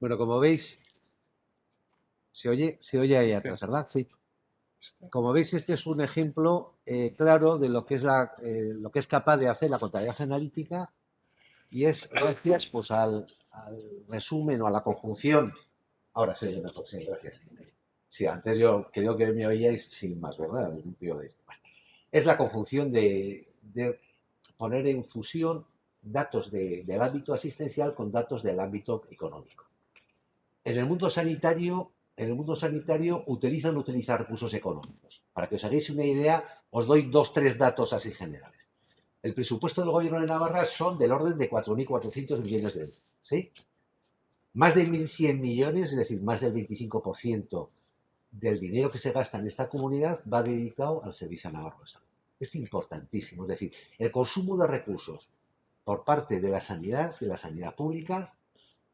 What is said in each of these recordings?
Bueno, como veis, se oye ahí atrás, ¿verdad? Sí. Como veis, este es un ejemplo claro de lo que es lo que es capaz de hacer la contabilidad analítica y es gracias pues al resumen o a la conjunción. Ahora se oye mejor, sí, gracias. Sí, antes yo creo que me oíais sin más, ¿verdad? El limpio de esto. Bueno, es la conjunción de poner en fusión datos del ámbito asistencial con datos del ámbito económico. En el mundo sanitario, utilizan utilizar recursos económicos. Para que os hagáis una idea, os doy tres datos así generales. El presupuesto del gobierno de Navarra son del orden de 4.400 millones de euros. ¿Sí? Más de 1.100 millones, es decir, más del 25% del dinero que se gasta en esta comunidad va dedicado al Servicio Navarro de Salud. Es importantísimo. Es decir, el consumo de recursos por parte de la sanidad pública,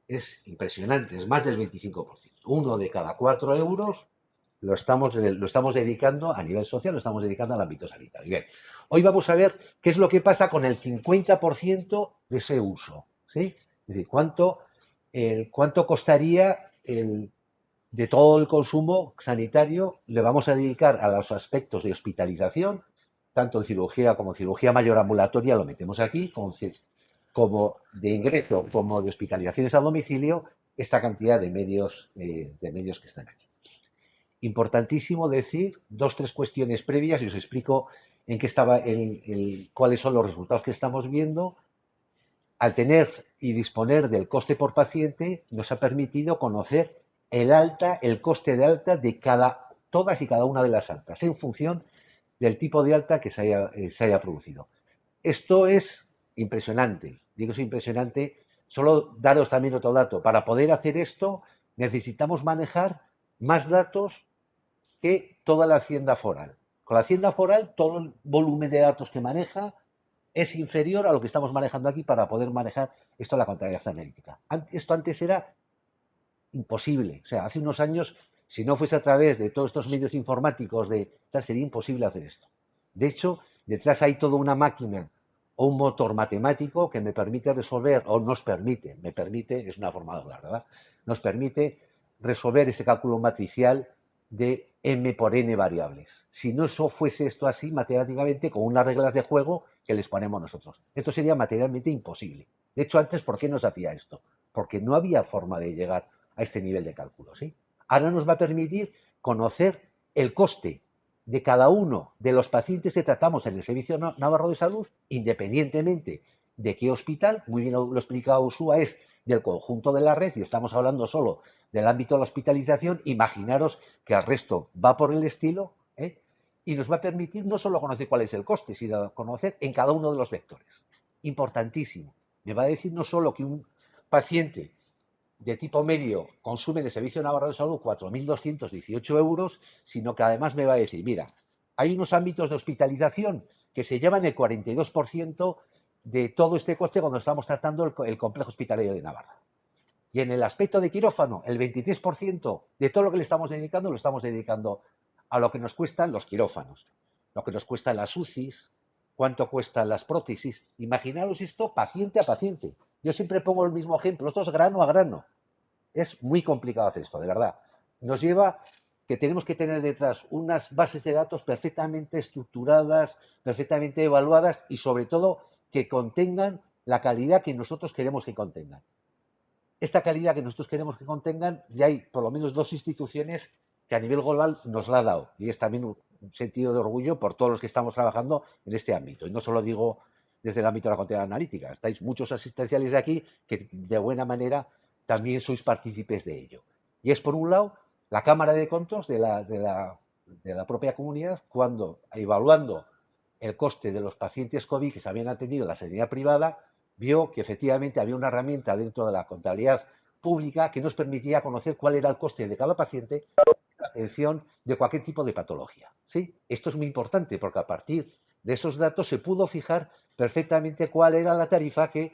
es impresionante, es más del 25%. Uno de cada 4 euros lo estamos dedicando a nivel social, lo estamos dedicando al ámbito sanitario. Bien, hoy vamos a ver qué es lo que pasa con el 50% de ese uso. ¿Sí? Es decir, cuánto costaría de todo el consumo sanitario le vamos a dedicar a los aspectos de hospitalización, tanto en cirugía como cirugía mayor ambulatoria, lo metemos aquí, como de ingreso, como de hospitalizaciones a domicilio, esta cantidad de medios que están aquí. Importantísimo decir tres cuestiones previas y os explico en qué estaba cuáles son los resultados que estamos viendo. Al tener y disponer del coste por paciente, nos ha permitido conocer el coste de alta de todas y cada una de las altas, en función del tipo de alta que se haya producido. Esto es impresionante. Digo es impresionante. Solo daros también otro dato. Para poder hacer esto necesitamos manejar más datos que toda la hacienda foral. Con la hacienda foral todo el volumen de datos que maneja es inferior a lo que estamos manejando aquí para poder manejar esto en la contabilidad analítica. Esto antes era imposible. O sea, hace unos años, si no fuese a través de todos estos medios informáticos, sería imposible hacer esto. De hecho, detrás hay toda una máquina o un motor matemático que me permite resolver, o me permite, es una forma de hablar, ¿verdad? Nos permite resolver ese cálculo matricial de m por n variables. Si no fuese esto así, matemáticamente, con unas reglas de juego que les ponemos nosotros. Esto sería materialmente imposible. De hecho, antes, ¿por qué no se hacía esto? Porque no había forma de llegar a este nivel de cálculo. ¿Sí? Ahora nos va a permitir conocer el coste de cada uno de los pacientes que tratamos en el Servicio Navarro de Salud, independientemente de qué hospital, muy bien lo ha explicado Ursúa, es del conjunto de la red, y estamos hablando solo del ámbito de la hospitalización. Imaginaros que el resto va por el estilo, y nos va a permitir no solo conocer cuál es el coste, sino conocer en cada uno de los vectores. Importantísimo. Me va a decir no solo que un paciente de tipo medio consume en el Servicio Navarro de Salud 4.218 euros, sino que además me va a decir, mira, hay unos ámbitos de hospitalización que se llevan el 42% de todo este coste cuando estamos tratando el complejo hospitalario de Navarra. Y en el aspecto de quirófano, el 23% de todo lo que le estamos dedicando, lo estamos dedicando a lo que nos cuestan los quirófanos, lo que nos cuestan las UCIs, cuánto cuestan las prótesis. Imaginaros esto paciente a paciente. Yo siempre pongo el mismo ejemplo, esto es grano a grano. Es muy complicado hacer esto, de verdad. Nos lleva que tenemos que tener detrás unas bases de datos perfectamente estructuradas, perfectamente evaluadas y sobre todo que contengan la calidad que nosotros queremos que contengan. Esta calidad que nosotros queremos que contengan, ya hay por lo menos dos instituciones que a nivel global nos la ha dado. Y es también un sentido de orgullo por todos los que estamos trabajando en este ámbito. Y no solo digo desde el ámbito de la contabilidad analítica. Estáis muchos asistenciales de aquí que de buena manera también sois partícipes de ello. Y es, por un lado, la Cámara de Contos de la propia comunidad, cuando, evaluando el coste de los pacientes COVID que se habían atendido en la sanidad privada, vio que efectivamente había una herramienta dentro de la contabilidad pública que nos permitía conocer cuál era el coste de cada paciente en la atención de cualquier tipo de patología. ¿Sí? Esto es muy importante porque a partir de esos datos se pudo fijar perfectamente cuál era la tarifa que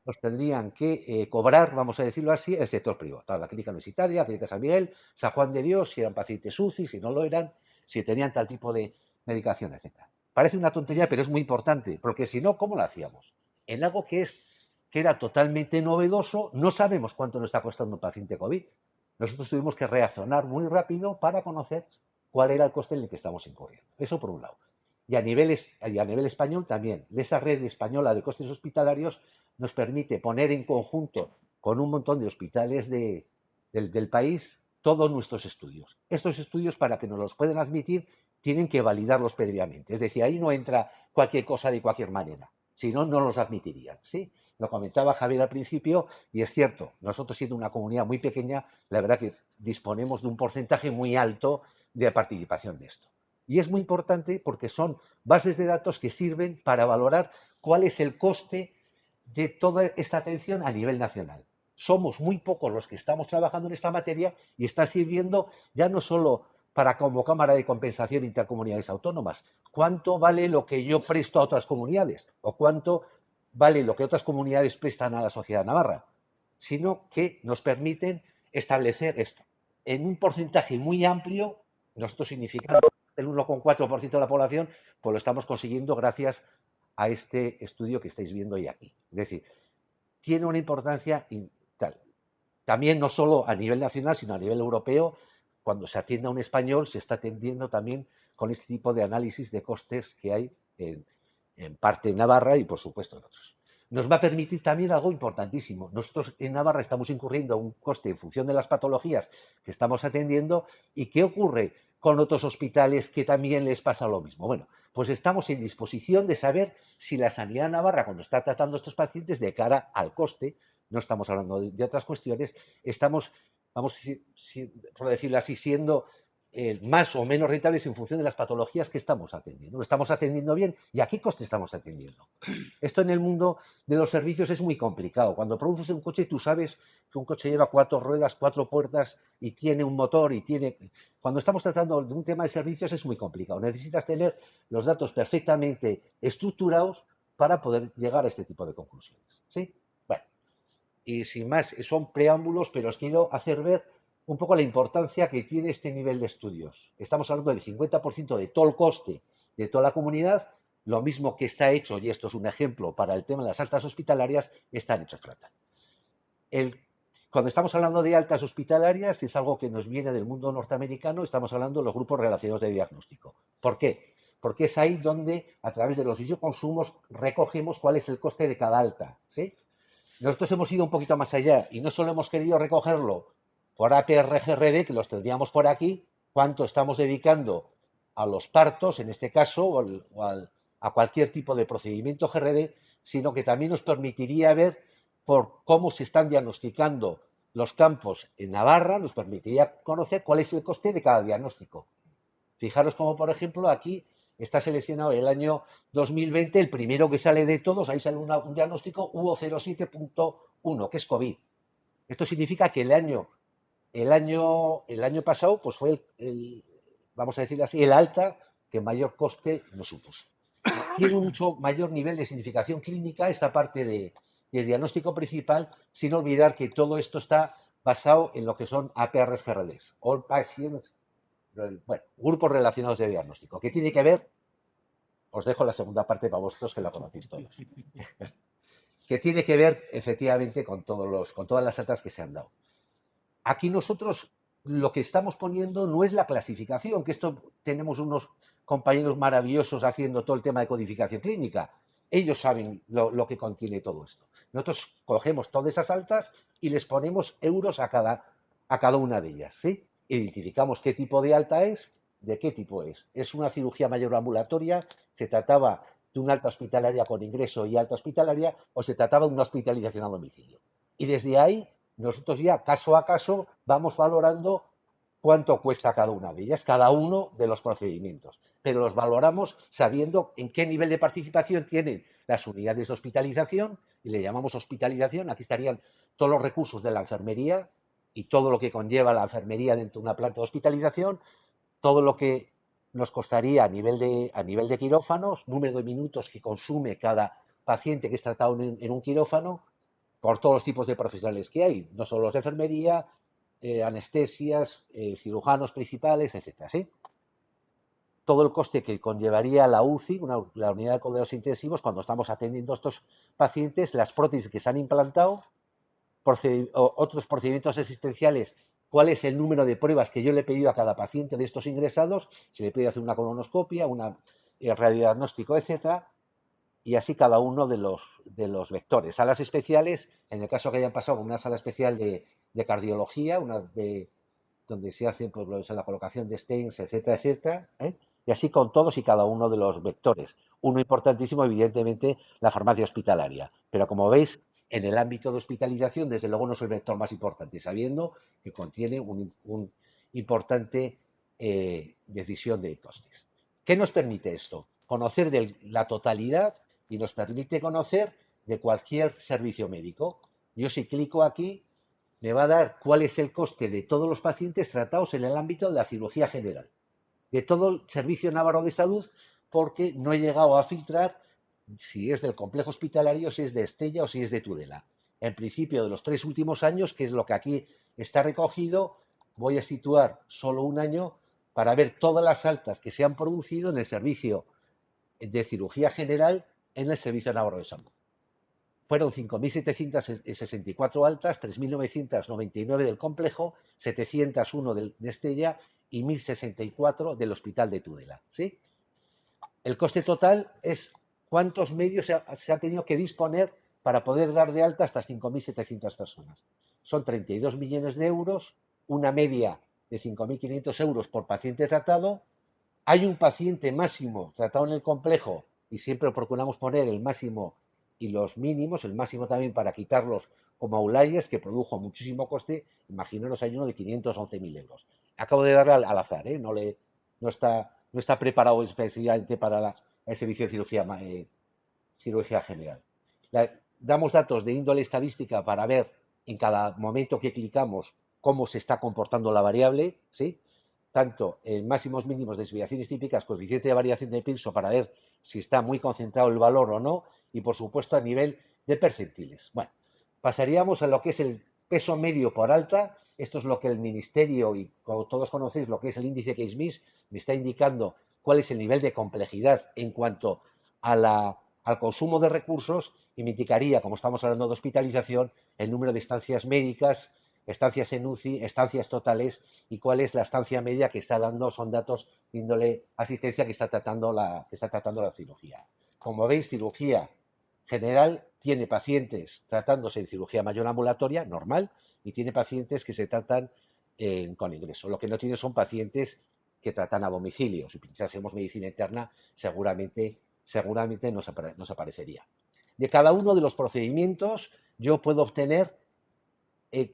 nos tendrían que cobrar, vamos a decirlo así, el sector privado. La clínica universitaria, la clínica San Miguel, San Juan de Dios, si eran pacientes UCI, si no lo eran, si tenían tal tipo de medicación, etc. Parece una tontería, pero es muy importante, porque si no, ¿cómo lo hacíamos? En algo que es que era totalmente novedoso. No sabemos cuánto nos está costando un paciente COVID. Nosotros tuvimos que reaccionar muy rápido para conocer cuál era el coste en el que estamos incurriendo. Eso por un lado. Y a nivel español también. Esa red española de costes hospitalarios nos permite poner en conjunto con un montón de hospitales del país todos nuestros estudios. Estos estudios, para que nos los puedan admitir, tienen que validarlos previamente. Es decir, ahí no entra cualquier cosa de cualquier manera. Si no, no los admitirían. ¿Sí? Lo comentaba Javier al principio, y es cierto, nosotros siendo una comunidad muy pequeña, la verdad que disponemos de un porcentaje muy alto de participación de esto. Y es muy importante porque son bases de datos que sirven para valorar cuál es el coste de toda esta atención a nivel nacional. Somos muy pocos los que estamos trabajando en esta materia y está sirviendo ya no solo para como cámara de compensación intercomunidades autónomas, cuánto vale lo que yo presto a otras comunidades o cuánto vale lo que otras comunidades prestan a la sociedad navarra, sino que nos permiten establecer esto. En un porcentaje muy amplio, nosotros significando el 1,4% de la población, pues lo estamos consiguiendo gracias a este estudio que estáis viendo hoy aquí. Es decir, tiene una importancia tal. También no solo a nivel nacional, sino a nivel europeo, cuando se atiende a un español, se está atendiendo también con este tipo de análisis de costes que hay en parte en Navarra y, por supuesto, en otros. Nos va a permitir también algo importantísimo. Nosotros en Navarra estamos incurriendo a un coste en función de las patologías que estamos atendiendo. ¿Y qué ocurre con otros hospitales que también les pasa lo mismo? Bueno, pues estamos en disposición de saber si la sanidad navarra, cuando está tratando a estos pacientes de cara al coste, no estamos hablando de otras cuestiones, estamos, vamos por decirlo así, siendo más o menos rentables en función de las patologías que estamos atendiendo. ¿Lo estamos atendiendo bien? ¿Y a qué coste estamos atendiendo? Esto en el mundo de los servicios es muy complicado. Cuando produces un coche, tú sabes que un coche lleva 4 ruedas, 4 puertas y tiene un motor y tiene... Cuando estamos tratando de un tema de servicios es muy complicado. Necesitas tener los datos perfectamente estructurados para poder llegar a este tipo de conclusiones. ¿Sí? Bueno, y sin más, son preámbulos, pero os quiero hacer ver un poco la importancia que tiene este nivel de estudios. Estamos hablando del 50% de todo el coste de toda la comunidad, lo mismo que está hecho, y esto es un ejemplo para el tema de las altas hospitalarias, están hechos plata. Cuando estamos hablando de altas hospitalarias, es algo que nos viene del mundo norteamericano, estamos hablando de los grupos relacionados de diagnóstico. ¿Por qué? Porque es ahí donde, a través de los consumos, recogemos cuál es el coste de cada alta. ¿Sí? Nosotros hemos ido un poquito más allá y no solo hemos querido recogerlo por APR-GRD, que los tendríamos por aquí, cuánto estamos dedicando a los partos, en este caso, a cualquier tipo de procedimiento GRD, sino que también nos permitiría ver por cómo se están diagnosticando los campos en Navarra, nos permitiría conocer cuál es el coste de cada diagnóstico. Fijaros como, por ejemplo, aquí está seleccionado el año 2020, el primero que sale de todos, ahí sale un diagnóstico U07.1, que es COVID. Esto significa que el año pasado pues fue vamos a decirlo así, el alta que mayor coste nos supuso. Tiene un mucho mayor nivel de significación clínica esta parte de diagnóstico principal, sin olvidar que todo esto está basado en lo que son APRs GRDs, All Patients, bueno, grupos relacionados de diagnóstico, que tiene que ver, os dejo la segunda parte para vosotros que la conocéis todos, que tiene que ver efectivamente con todas las altas que se han dado. Aquí nosotros lo que estamos poniendo no es la clasificación, que esto tenemos unos compañeros maravillosos haciendo todo el tema de codificación clínica. Ellos saben lo que contiene todo esto. Nosotros cogemos todas esas altas y les ponemos euros a cada una de ellas, ¿sí? Identificamos qué tipo de alta es, de qué tipo es. ¿Es una cirugía mayor ambulatoria? ¿Se trataba de una alta hospitalaria con ingreso y alta hospitalaria? ¿O se trataba de una hospitalización a domicilio? Y desde ahí nosotros ya caso a caso vamos valorando cuánto cuesta cada una de ellas, cada uno de los procedimientos. Pero los valoramos sabiendo en qué nivel de participación tienen las unidades de hospitalización, y le llamamos hospitalización. Aquí estarían todos los recursos de la enfermería y todo lo que conlleva la enfermería dentro de una planta de hospitalización, todo lo que nos costaría a nivel de quirófanos, número de minutos que consume cada paciente que es tratado en un quirófano, por todos los tipos de profesionales que hay, no solo los de enfermería, anestesias, cirujanos principales, etcétera, ¿sí? todo el coste que conllevaría la UCI, la unidad de cuidados intensivos, cuando estamos atendiendo a estos pacientes, las prótesis que se han implantado, otros procedimientos asistenciales, cuál es el número de pruebas que yo le he pedido a cada paciente de estos ingresados, si le he pedido hacer una colonoscopia, una radiodiagnóstico, etcétera, y así cada uno de los vectores. Salas especiales, en el caso que hayan pasado con una sala especial de cardiología, donde se hace pues, la colocación de stents, etcétera, etcétera, ¿eh? Y así con todos y cada uno de los vectores. Uno importantísimo, evidentemente, la farmacia hospitalaria. Pero como veis, en el ámbito de hospitalización, desde luego no es el vector más importante, sabiendo que contiene un importante decisión de costes. ¿Qué nos permite esto? Conocer de la totalidad y nos permite conocer de cualquier servicio médico. Yo si clico aquí, me va a dar cuál es el coste de todos los pacientes tratados en el ámbito de la cirugía general, de todo el Servicio Navarro de Salud, porque no he llegado a filtrar si es del complejo hospitalario, si es de Estella o si es de Tudela. En principio, de los 3 últimos años, que es lo que aquí está recogido, voy a situar solo un año para ver todas las altas que se han producido en el servicio de cirugía general en el Servicio Navarro de Salud. Fueron 5.764 altas, 3.999 del complejo, 701 de Estella y 1.064 del Hospital de Tudela. ¿Sí? El coste total es cuántos medios se ha tenido que disponer para poder dar de alta a estas 5.700 personas. Son 32 millones de euros, una media de 5.500 euros por paciente tratado. Hay un paciente máximo tratado en el complejo y siempre procuramos poner el máximo y los mínimos, el máximo también para quitarlos como outliers, que produjo muchísimo coste. Imaginaros, hay uno de 511.000 euros. Acabo de darle al azar, ¿eh? No está preparado específicamente para el servicio de cirugía general. Damos datos de índole estadística para ver en cada momento que clicamos cómo se está comportando la variable, ¿sí? Tanto en máximos mínimos, desviaciones típicas, coeficiente de variación de Pearson para ver si está muy concentrado el valor o no, y por supuesto a nivel de percentiles. Bueno, pasaríamos a lo que es el peso medio por alta. Esto es lo que el Ministerio, y como todos conocéis, lo que es el índice Case-Miss, me está indicando cuál es el nivel de complejidad en cuanto al consumo de recursos, y me indicaría, como estamos hablando de hospitalización, el número de estancias médicas, estancias en UCI, estancias totales, y cuál es la estancia media que está dando, son datos de índole asistencia que está tratando la cirugía. Como veis, cirugía general tiene pacientes tratándose en cirugía mayor ambulatoria, normal, y tiene pacientes que se tratan con ingreso. Lo que no tiene son pacientes que tratan a domicilio. Si pensásemos medicina interna, seguramente nos aparecería. De cada uno de los procedimientos, yo puedo obtener eh,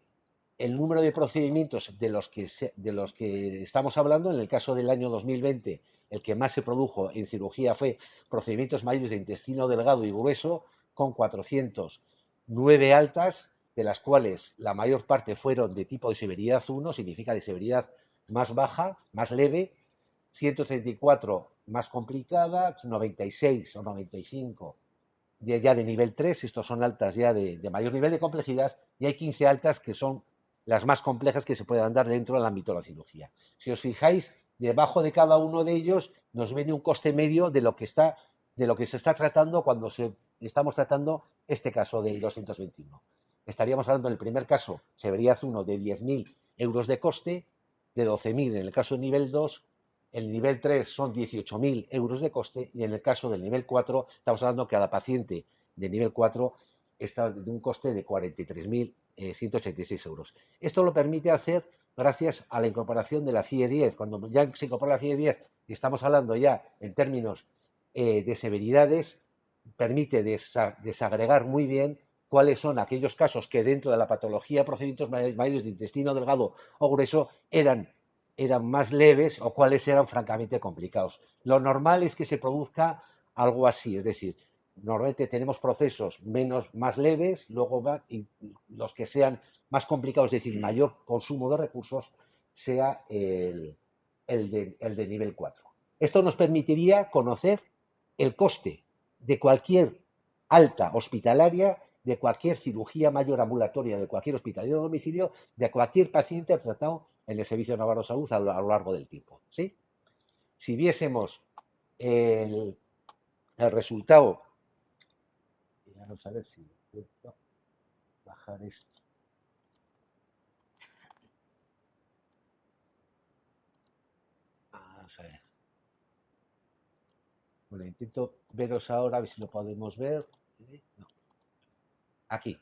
el número de procedimientos de los que estamos hablando. En el caso del año 2020, el que más se produjo en cirugía fue procedimientos mayores de intestino delgado y grueso, con 409 altas, de las cuales la mayor parte fueron de tipo de severidad 1, significa de severidad más baja, más leve, 134 más complicadas, 96 o 95 ya de nivel 3, estos son altas ya de mayor nivel de complejidad, y hay 15 altas que son las más complejas que se puedan dar dentro del ámbito de la cirugía. Si os fijáis, debajo de cada uno de ellos nos viene un coste medio de lo que se está tratando cuando estamos tratando este caso del 221. Estaríamos hablando en el primer caso, severidad 1, de 10.000 euros de coste, de 12.000 en el caso de nivel 2, el nivel 3 son 18.000 euros de coste, y en el caso del nivel 4 estamos hablando que cada paciente de nivel 4 está de un coste de 43.186 euros. Esto lo permite hacer gracias a la incorporación de la CIE 10. Cuando ya se incorpora la CIE 10 y estamos hablando ya en términos de severidades, permite desagregar muy bien cuáles son aquellos casos que dentro de la patología de procedimientos mayores de intestino delgado o grueso eran más leves o cuáles eran francamente complicados. Lo normal es que se produzca algo así, es decir, normalmente tenemos procesos más leves, luego y los que sean más complicados, es decir, mayor consumo de recursos, sea el de nivel 4. Esto nos permitiría conocer el coste de cualquier alta hospitalaria, de cualquier cirugía mayor ambulatoria, de cualquier hospitalario de domicilio, de cualquier paciente tratado en el Servicio Navarro de Salud a lo largo del tiempo. ¿Sí? si viésemos el, el resultado, vamos a ver si puedo bajar esto. Vamos a ver. Bueno, intento veros ahora, a ver si lo podemos ver. No. Aquí.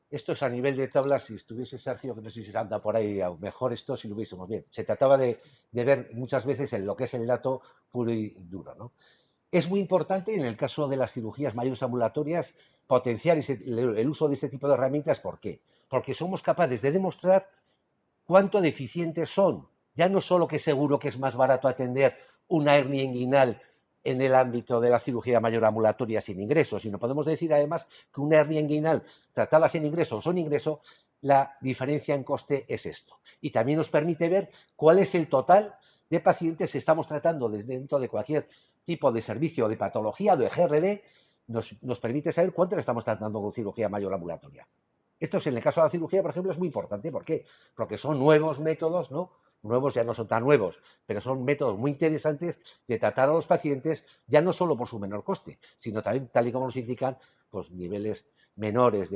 Esto es a nivel de tablas, si estuviese Sergio, que no sé si anda por ahí, a lo mejor esto si lo hubiésemos bien. Se trataba de ver muchas veces en lo que es el dato puro y duro, ¿no? Es muy importante en el caso de las cirugías mayores ambulatorias potenciar el uso de este tipo de herramientas. ¿Por qué? Porque somos capaces de demostrar cuánto deficientes son. Ya no solo que seguro que es más barato atender una hernia inguinal en el ámbito de la cirugía mayor ambulatoria sin ingreso, sino podemos decir además que una hernia inguinal tratada sin ingreso o sin ingreso, la diferencia en coste es esto. Y también nos permite ver cuál es el total de pacientes que estamos tratando desde dentro de cualquier tipo de servicio de patología, de GRD, nos permite saber cuánto le estamos tratando con cirugía mayor ambulatoria. Esto es en el caso de la cirugía, por ejemplo, es muy importante. ¿Por qué? Porque son nuevos métodos, ¿no? Nuevos ya no son tan nuevos, pero son métodos muy interesantes de tratar a los pacientes, ya no solo por su menor coste, sino también, tal y como nos indican, pues niveles menores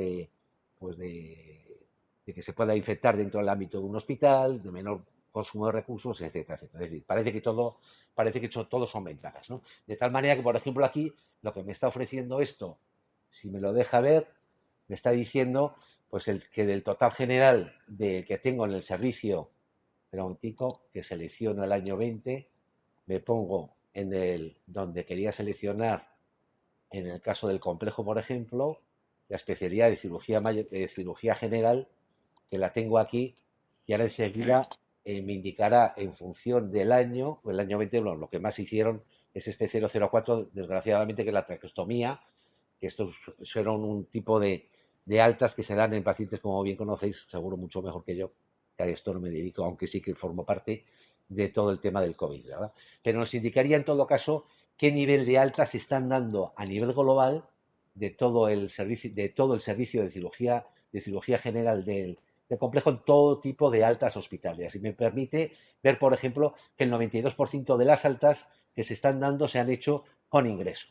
pues de que se pueda infectar dentro del ámbito de un hospital, de menor consumo de recursos, etcétera, etcétera. Es decir, parece que todo son ventajas, ¿no? De tal manera que, por ejemplo, aquí lo que me está ofreciendo esto, si me lo deja ver, me está diciendo pues que del total general que tengo en el servicio, espera un momentico, que selecciono el año 20, me pongo en el donde quería seleccionar, en el caso del complejo, por ejemplo, la especialidad de cirugía general, que la tengo aquí, y ahora enseguida me indicará en función del año, o el año 20, lo que más hicieron es este 004, desgraciadamente, que es la traqueostomía, que estos fueron un tipo de altas que se dan en pacientes, como bien conocéis, seguro mucho mejor que yo, que a esto no me dedico, aunque sí que formo parte de todo el tema del COVID, ¿verdad? Pero nos indicaría en todo caso qué nivel de altas se están dando a nivel global de todo el servicio de cirugía general del complejo en todo tipo de altas hospitalarias. Y me permite ver, por ejemplo, que el 92% de las altas que se están dando se han hecho con ingreso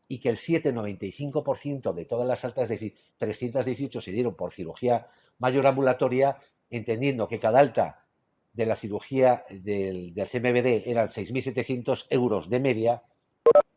y que el 7,95% de todas las altas, es decir, 318 se dieron por cirugía mayor ambulatoria, entendiendo que cada alta de la cirugía del CMBD eran 6.700 euros de media,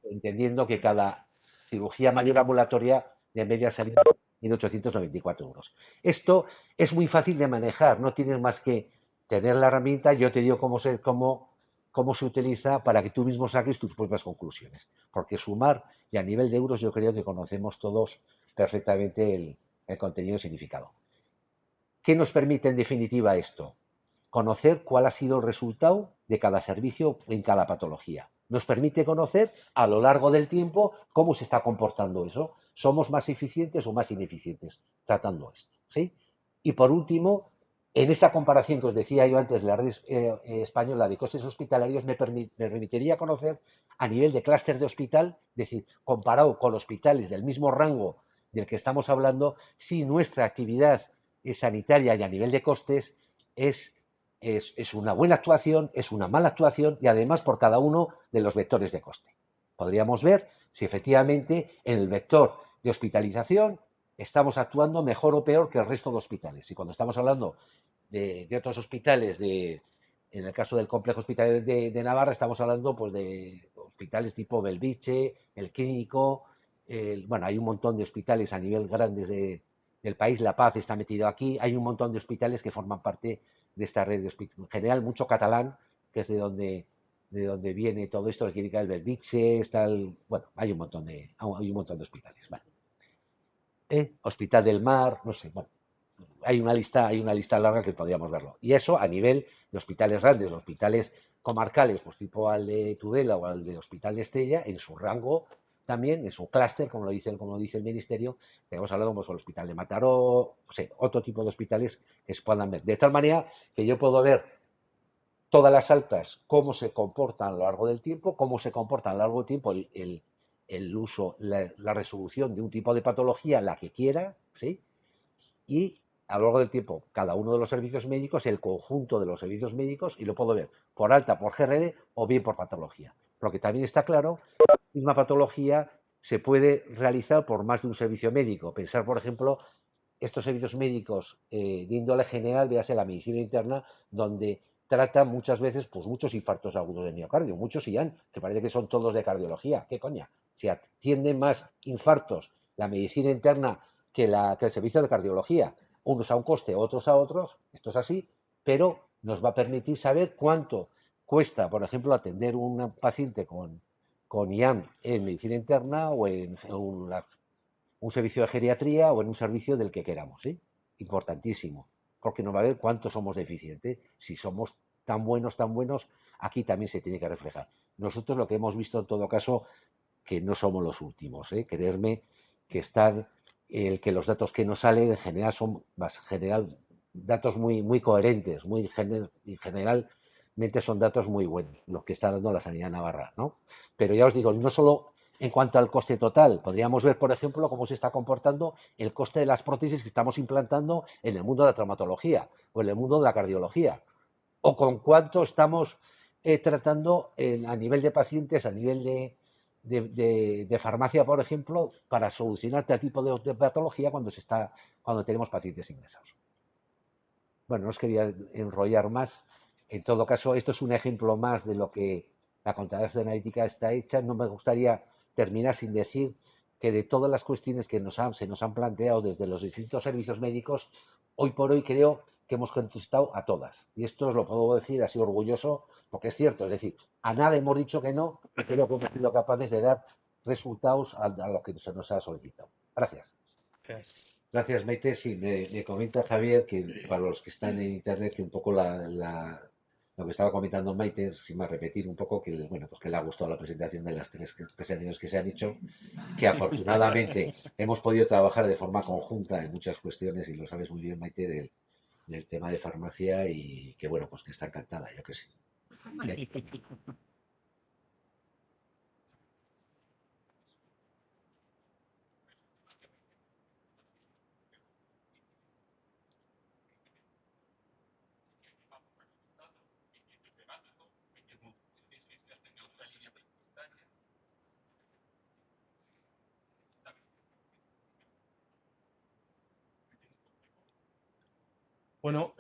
entendiendo que cada cirugía mayor ambulatoria de media salía 1.894 euros. Esto es muy fácil de manejar, no tienes más que tener la herramienta, yo te digo cómo se utiliza para que tú mismo saques tus propias conclusiones. Porque sumar y a nivel de euros yo creo que conocemos todos perfectamente el contenido y significado. ¿Qué nos permite en definitiva esto? Conocer cuál ha sido el resultado de cada servicio en cada patología. Nos permite conocer a lo largo del tiempo cómo se está comportando eso. ¿Somos más eficientes o más ineficientes tratando esto? ¿Sí? Y por último, en esa comparación que os decía yo antes, la red española de costes hospitalarios me permitiría conocer a nivel de clúster de hospital, es decir, comparado con hospitales del mismo rango del que estamos hablando, si nuestra actividad sanitaria y a nivel de costes es una buena actuación, es una mala actuación y además por cada uno de los vectores de coste. Podríamos ver si efectivamente en el vector de hospitalización estamos actuando mejor o peor que el resto de hospitales. Y cuando estamos hablando de otros hospitales, en el caso del complejo hospitalario de Navarra, estamos hablando pues, de hospitales tipo Belviche, el Clínico, bueno, hay un montón de hospitales a nivel grandes del país, La Paz está metido aquí, hay un montón de hospitales que forman parte de esta red de hospitales. En general, mucho catalán, que es de donde viene todo esto, la clínica del Belviche, bueno, hay un montón de hospitales. Vale. Hospital del Mar, no sé, bueno, hay una lista larga que podríamos verlo. Y eso a nivel de hospitales grandes, hospitales comarcales, pues tipo al de Tudela o al de Hospital de Estella, en su rango también, en su clúster, como dice el Ministerio, tenemos hablado como el Hospital de Mataró, no sé, otro tipo de hospitales que se puedan ver. De tal manera que yo puedo ver todas las altas, cómo se comportan a lo largo del tiempo, cómo se comporta a lo largo del tiempo el uso, la resolución de un tipo de patología, la que quiera, ¿sí? Y a lo largo del tiempo cada uno de los servicios médicos, el conjunto de los servicios médicos, y lo puedo ver por alta, por GRD o bien por patología. Porque también está claro que la misma patología se puede realizar por más de un servicio médico. Pensar, por ejemplo, estos servicios médicos de índole general, véase la medicina interna, donde tratan muchas veces pues muchos infartos agudos de miocardio, muchos IAN, que parece que son todos de cardiología. ¿Qué coña? Si atiende más infartos la medicina interna que el servicio de cardiología, unos a un coste, otros a otros, esto es así, pero nos va a permitir saber cuánto cuesta, por ejemplo, atender a un paciente con IAN en medicina interna o en un servicio de geriatría o en un servicio del que queramos, ¿sí? Importantísimo, porque nos va a ver cuánto somos deficientes. Si somos tan buenos, aquí también se tiene que reflejar. Nosotros lo que hemos visto en todo caso, que no somos los últimos, ¿eh? Creerme que están, que los datos que nos salen en general son datos muy coherentes, y generalmente son datos muy buenos, los que está dando la sanidad navarra, ¿no? Pero ya os digo, no solo en cuanto al coste total, podríamos ver, por ejemplo, cómo se está comportando el coste de las prótesis que estamos implantando en el mundo de la traumatología o en el mundo de la cardiología, o con cuánto estamos tratando a nivel de pacientes, a nivel de farmacia, por ejemplo, para solucionar este tipo de patología cuando tenemos pacientes ingresados. Bueno, no os quería enrollar más. En todo caso, esto es un ejemplo más de lo que la contabilidad analítica está hecha. No me gustaría terminar sin decir que de todas las cuestiones que se nos han planteado desde los distintos servicios médicos, hoy por hoy creo que hemos contestado a todas. Y esto os lo puedo decir así orgulloso, porque es cierto. Es decir, a nada hemos dicho que no, y creo que hemos sido capaces de dar resultados a lo que se nos ha solicitado. Gracias. Gracias, Maite. Sí, me comenta Javier que para los que están en internet, que un poco lo que estaba comentando Maite, sin más repetir un poco, que bueno, pues que le ha gustado la presentación de las tres presentaciones que se han hecho, que afortunadamente hemos podido trabajar de forma conjunta en muchas cuestiones, y lo sabes muy bien, Maite, del tema de farmacia, y que bueno, pues que está encantada, yo que sí. Bueno,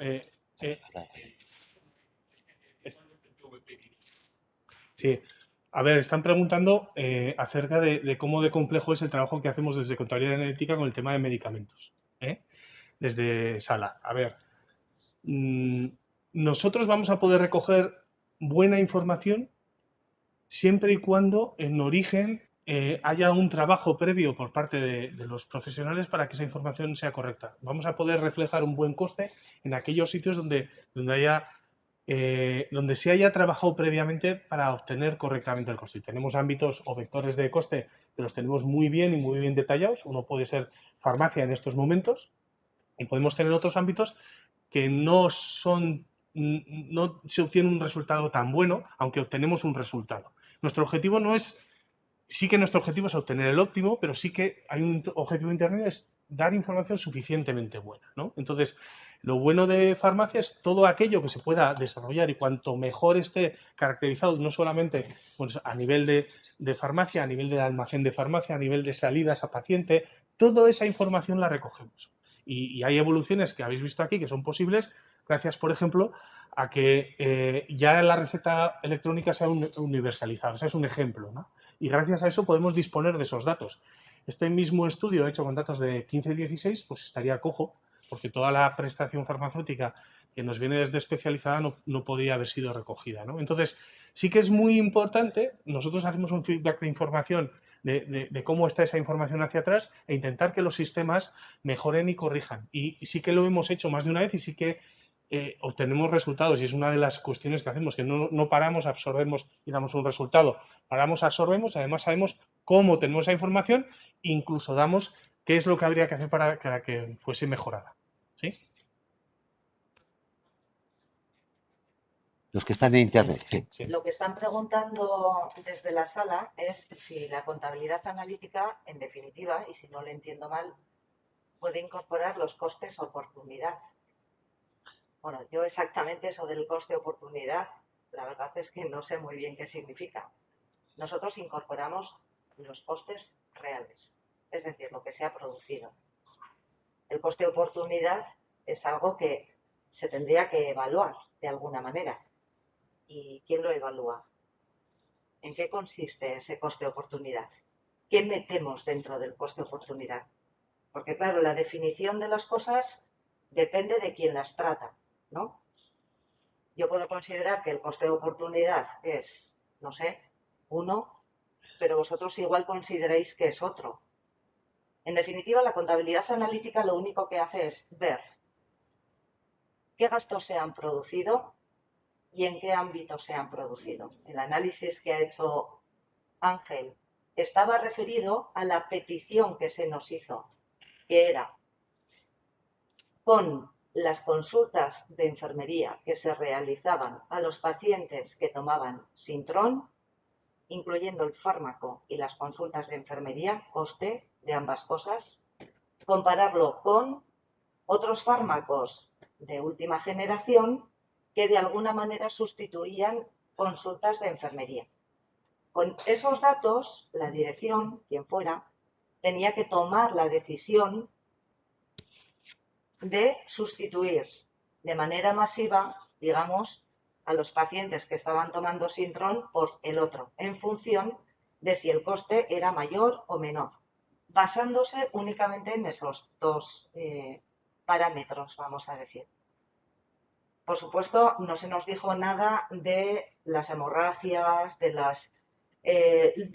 sí. A ver, están preguntando acerca de cómo de complejo es el trabajo que hacemos desde Contabilidad Analítica con el tema de medicamentos, ¿eh? Desde Sala. A ver, mm, nosotros vamos a poder recoger buena información siempre y cuando en origen haya un trabajo previo por parte de los profesionales para que esa información sea correcta. Vamos a poder reflejar un buen coste en aquellos sitios donde se haya trabajado previamente para obtener correctamente el coste. Tenemos ámbitos o vectores de coste que los tenemos muy bien y muy bien detallados. Uno puede ser farmacia en estos momentos, y podemos tener otros ámbitos que no se obtiene un resultado tan bueno, aunque obtenemos un resultado. Nuestro objetivo no es, sí que nuestro objetivo es obtener el óptimo, pero sí que hay un objetivo intermedio, es dar información suficientemente buena, ¿no? Entonces, lo bueno de farmacia es todo aquello que se pueda desarrollar, y cuanto mejor esté caracterizado, no solamente pues, a nivel de farmacia, a nivel del almacén de farmacia, a nivel de salidas a paciente, toda esa información la recogemos. Y hay evoluciones que habéis visto aquí que son posibles gracias, por ejemplo, a que ya la receta electrónica sea universalizada. Ese es un ejemplo, ¿no? Y gracias a eso podemos disponer de esos datos. Este mismo estudio hecho con datos de 15 y 16 pues estaría cojo, porque toda la prestación farmacéutica que nos viene desde especializada no podría haber sido recogida, ¿no? Entonces, sí que es muy importante, nosotros hacemos un feedback de información de cómo está esa información hacia atrás, e intentar que los sistemas mejoren y corrijan. Y sí que lo hemos hecho más de una vez, y sí que obtenemos resultados, y es una de las cuestiones que hacemos, que no paramos, absorbemos y damos un resultado. Paramos, absorbemos, además sabemos cómo tenemos esa información, incluso damos qué es lo que habría que hacer para que fuese mejorada. ¿Sí? Los que están en internet, sí. Sí. Lo que están preguntando desde la sala es si la contabilidad analítica, en definitiva, y si no le entiendo mal, puede incorporar los costes oportunidad. Bueno, yo exactamente eso del coste oportunidad, la verdad es que no sé muy bien qué significa. Nosotros incorporamos los costes reales, es decir, lo que se ha producido. El coste oportunidad es algo que se tendría que evaluar de alguna manera. ¿Y quién lo evalúa? ¿En qué consiste ese coste oportunidad? ¿Qué metemos dentro del coste oportunidad? Porque claro, la definición de las cosas depende de quién las trata, ¿no? Yo puedo considerar que el coste de oportunidad es, no sé, uno, pero vosotros igual consideráis que es otro. En definitiva, la contabilidad analítica lo único que hace es ver qué gastos se han producido y en qué ámbito se han producido. El análisis que ha hecho Ángel estaba referido a la petición que se nos hizo, que era con las consultas de enfermería que se realizaban a los pacientes que tomaban Sintrón, incluyendo el fármaco y las consultas de enfermería, coste de ambas cosas, compararlo con otros fármacos de última generación que de alguna manera sustituían consultas de enfermería. Con esos datos, la dirección, quien fuera, tenía que tomar la decisión de sustituir de manera masiva, digamos, a los pacientes que estaban tomando Sintrón por el otro, en función de si el coste era mayor o menor, basándose únicamente en esos dos parámetros, vamos a decir. Por supuesto, no se nos dijo nada de las hemorragias, de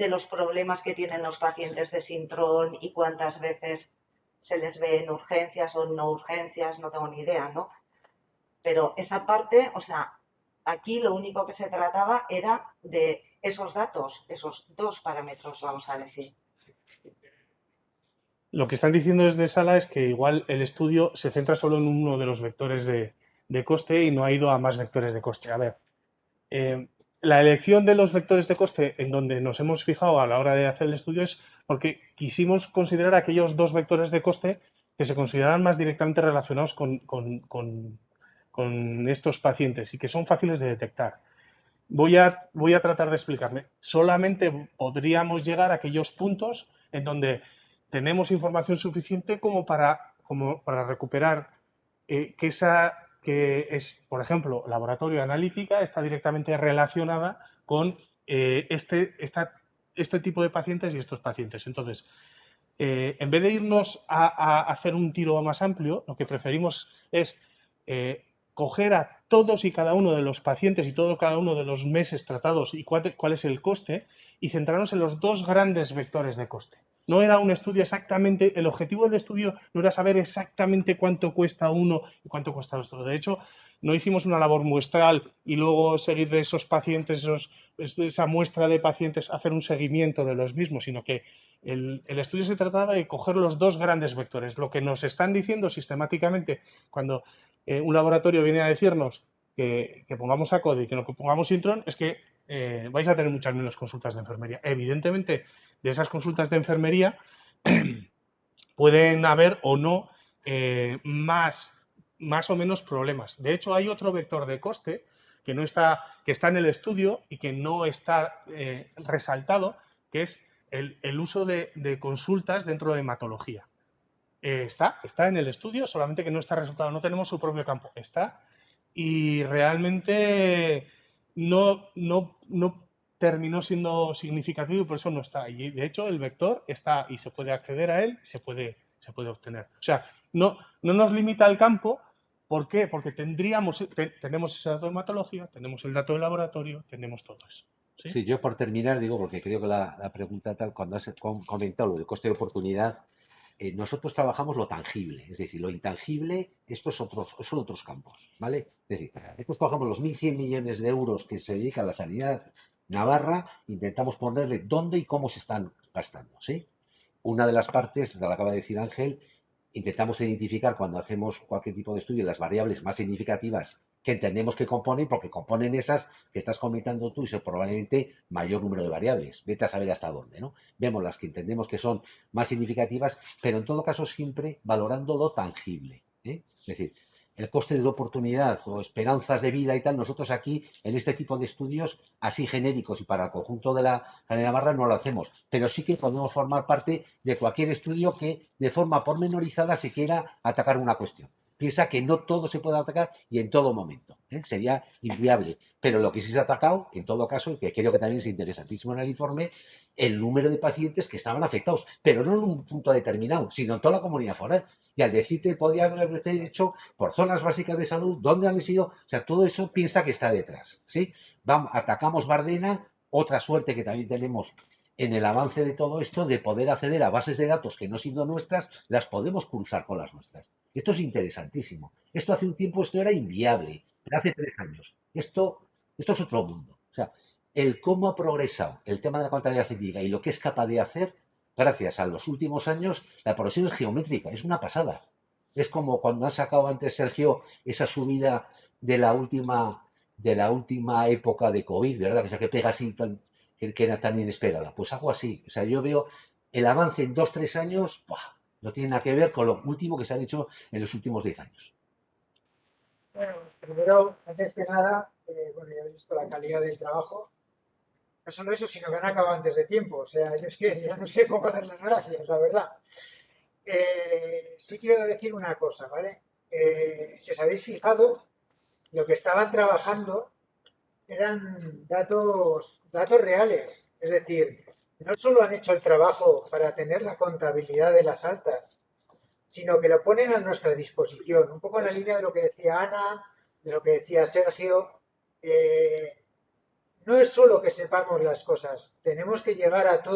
los problemas que tienen los pacientes de Sintrón y cuántas veces se les ve en urgencias o no urgencias, no tengo ni idea, ¿no? Pero esa parte, o sea, aquí lo único que se trataba era de esos datos, esos dos parámetros, vamos a decir. Lo que están diciendo desde Sala es que igual el estudio se centra solo en uno de los vectores de coste y no ha ido a más vectores de coste. A ver, la elección de los vectores de coste en donde nos hemos fijado a la hora de hacer el estudio es porque quisimos considerar aquellos dos vectores de coste que se consideran más directamente relacionados con estos pacientes y que son fáciles de detectar. Voy a tratar de explicarme. Solamente podríamos llegar a aquellos puntos en donde tenemos información suficiente como para recuperar que es, por ejemplo, laboratorio analítica, está directamente relacionada con este tipo de pacientes y estos pacientes. Entonces, en vez de irnos a hacer un tiro más amplio, lo que preferimos es coger a todos y cada uno de los pacientes y todo cada uno de los meses tratados y cuál es el coste y centrarnos en los dos grandes vectores de coste. No era un estudio exactamente, el objetivo del estudio no era saber exactamente cuánto cuesta uno y cuánto cuesta otro. De hecho, no hicimos una labor muestral y luego seguir de esos pacientes, de esa muestra de pacientes, hacer un seguimiento de los mismos, sino que el estudio se trataba de coger los dos grandes vectores. Lo que nos están diciendo sistemáticamente cuando un laboratorio viene a decirnos que pongamos ACODE y que no pongamos Sintron es que vais a tener muchas menos consultas de enfermería. Evidentemente, de esas consultas de enfermería pueden haber o no más o menos problemas. De hecho, hay otro vector de coste que está en el estudio y que no está resaltado, que es el uso de consultas dentro de hematología. Está en el estudio, solamente que no está resultado, no tenemos su propio campo. Está y realmente no terminó siendo significativo y por eso no está. Y de hecho el vector está y se puede acceder a él, se puede obtener. O sea, no nos limita el campo. ¿Por qué? Porque tenemos ese dato de hematología, tenemos el dato de laboratorio, tenemos todo eso. ¿Sí? Sí, yo por terminar digo, porque creo que la pregunta tal, cuando has comentado lo del coste de oportunidad, nosotros trabajamos lo tangible, es decir, lo intangible, son otros campos, ¿vale? Es decir, nosotros trabajamos los 1.100 millones de euros que se dedica a la sanidad navarra, intentamos ponerle dónde y cómo se están gastando, ¿sí? Una de las partes, la acaba de decir Ángel, intentamos identificar cuando hacemos cualquier tipo de estudio las variables más significativas que entendemos que componen, porque componen esas que estás comentando tú y son probablemente mayor número de variables. Vete a saber hasta dónde, ¿no? Vemos las que entendemos que son más significativas, pero en todo caso siempre valorando lo tangible, ¿eh? Es decir, el coste de oportunidad o esperanzas de vida y tal, nosotros aquí, en este tipo de estudios, así genéricos y para el conjunto de la Academia Barra, no lo hacemos, pero sí que podemos formar parte de cualquier estudio que de forma pormenorizada se quiera atacar una cuestión. Piensa que no todo se puede atacar y en todo momento, ¿eh? Sería inviable. Pero lo que sí se ha atacado, en todo caso, y que creo que también es interesantísimo en el informe, el número de pacientes que estaban afectados, pero no en un punto determinado, sino en toda la comunidad foral. Y al decirte, podía haber hecho por zonas básicas de salud, dónde han sido, o sea, todo eso piensa que está detrás, ¿sí? Vamos, atacamos Bardena, otra suerte que también tenemos en el avance de todo esto, de poder acceder a bases de datos que no siendo nuestras, las podemos cruzar con las nuestras. Esto es interesantísimo. Esto hace un tiempo esto era inviable, pero hace 3 años. Esto es otro mundo. O sea, el cómo ha progresado el tema de la contabilidad científica y lo que es capaz de hacer, gracias a los últimos años, la progresión es geométrica, es una pasada. Es como cuando ha sacado antes Sergio esa subida de la última época de COVID, ¿verdad? Que pega así que era tan inesperada. Pues algo así. O sea, yo veo el avance en 2, 3 años, ¡buah! No tiene nada que ver con lo último que se han hecho en los últimos 10 años. Bueno, primero, antes que nada, bueno, ya he visto la calidad del trabajo. No solo eso, sino que han acabado antes de tiempo. O sea, yo es que ya no sé cómo dar las gracias, la verdad. Sí quiero decir una cosa, ¿vale? Si os habéis fijado, lo que estaban trabajando eran datos reales. Es decir, no solo han hecho el trabajo para tener la contabilidad de las altas, sino que lo ponen a nuestra disposición. Un poco en la línea de lo que decía Ana, de lo que decía Sergio. No es solo que sepamos las cosas, tenemos que llegar a todo.